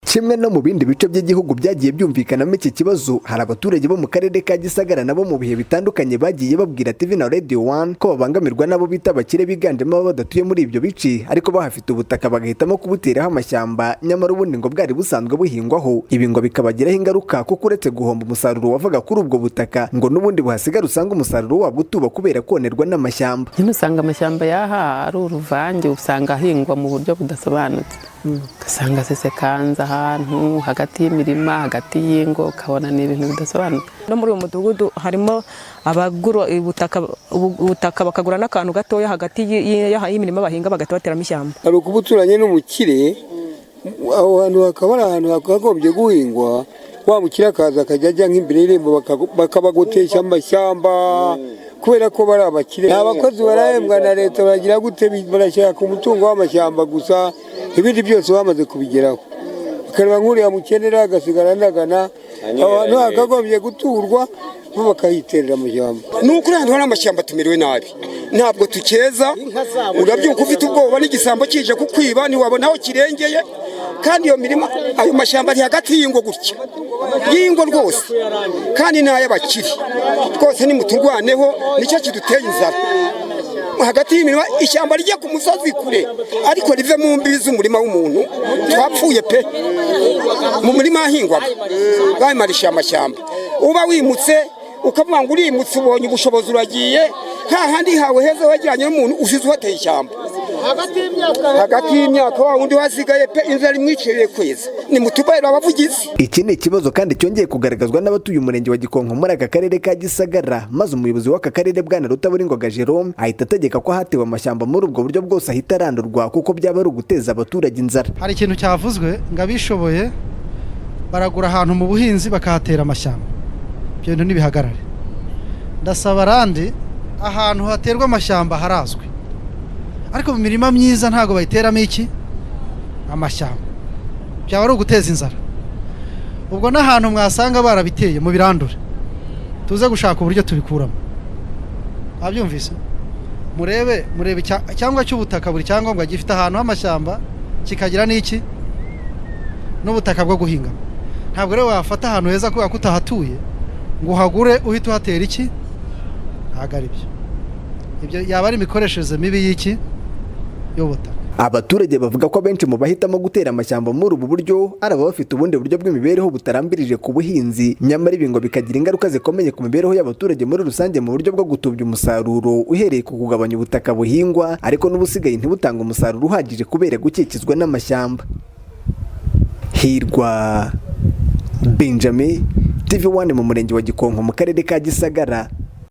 Kimwe no mu bindi bice by'igihugu byagiye byumvikanamo iki kibazo, hari abaturage bo mu karere ka Gisagara nabo mu bihe bitandukanye bagiye babwira TV na Radio 1 ko babangamirwa nabo bita abakire biganjemo aba badatuye muri ibyo bice ariko bahafite ubutaka bagahitamo kubuteraho amashyamba, nyamara ubundi ngo bwari busanzwe buhingwaho. Ibi ngo bikabagiraho ingaruka kuko uretse guhomba umusaruro wavaga kuri ubwo butaka, ngo n'ubundi buhasigara usanga umusaruro wabwo utuba kubera konerwa n'amashyamba. Nyine usanga amashyamba yaha ari uruvange, usanga ahingwa mu buryo budasobanutse. Ugasanga sesekanza ahantu hagati y'imirima, hagati y'ingo, ukabona ni ibintu bidasobanutse. No muri uyu mudugudu harimo abagura ubutaka bakagura n'akantu gatoya hagati y'imirima bahinga bagahita bateramo ishyamba. Hari ukubuturanye n'umukire, aho hantu hakaba ari ahantu hakagombye guhingwa, wa mukire akaza akajya ajya nk'imbere y'irembo bakabagotesha amashyamba kubera ko bari abakire. Abakozi barahembwa na leta, baragira gute, barashaka umutungo w'amashyamba gusa, ibindi byose bamaze kubigeraho. Akareba nk'uriya mukenera agasigara ndagana, abantu hakagombye guturwa bo bakahiterera amashyamba. Nuko ahantu hari amashyamba tumerewe nabi, ntabwo tukeza. Urabyuka ufite ubwoba n'igisambo kije kukwiba ntiwabona aho kirengeye, kandi iyo mirima ayo mashyamba ari hagati y'ingo gutya, y'ingo rwose, kandi n'ay'abakire. Twose nimuturwaneho, nicyo kiduteye inzara. Hagati y'imirima ishyamba rijya ku musozi kure, ariko rive mu mbibi z'umurima w'umuntu, twapfuye pe. Mu murima ahingwaga bayimarisha amashyamba, uba wimutse ukavuga ngo urimutse ubonye ubushobozi uragiye, hahandi hawe heza wajyanye n'umuntu usize wateye ishyamba. Hagati y'imyaka wa wundi wasigaye pe inzara imwiciriye kweza. Ni mutubayira abavugizi. Iki ni ikibazo kandi cyongeye kugaragazwa n'abatuye umurenge wa Gikonko muri aka karere ka Gisagara, maze umuyobozi w'aka karere Bwana Rutaburingoga Jerome ahita ategeka ko hatewe amashyamba muri ubwo buryo bwose ahita arandurwa kuko byaba ari uguteza abaturage inzara. Hari ikintu cyavuzwe ngo abishoboye baragura ahantu mu buhinzi bakahatera amashyamba. Ibyo bintu nibihagarare. Ndasaba randi ahantu haterwa amashyamba harazwe, ariko mu mirima myiza ntago bayiteramo iki amashyamba, byaba ari uguteza inzara. Ubwo n'ahantu mwasanga barabiteye mu birandure, tuze gushaka uburyo tubikuramo. Abyumvise murebe cyangwa cy'ubutaka, buri cyangombwa gifite ahantu h'amashyamba kikagira n'iki n'ubutaka bwo guhinga. Ntabwo rero wafata ahantu heza kubera ko utahatuye ngo uhagure uhita uhatera iki, ntabwo ari byo. Ibyo yaba ari imikoreshereze mibi y'iki y'ubutaka. Abaturage bavuga ko benshi mu bahitamo gutera amashyamba muri ubu buryo ari abafite ubundi buryo bw'imibereho butarambirije ku buhinzi, nyamara ibi ngo bikagira ingaruka zikomeye ku mibereho y'abaturage muri rusange mu buryo bwo gutubya umusaruro uhereye ku kugabanya ubutaka buhingwa, ariko n'ubusigaye ntibutanga umusaruro uhagije kubera gukikizwa n'amashyamba. Hirwa Benjamin, TV1 mu murenge wa Gikonko mu karere ka Gisagara.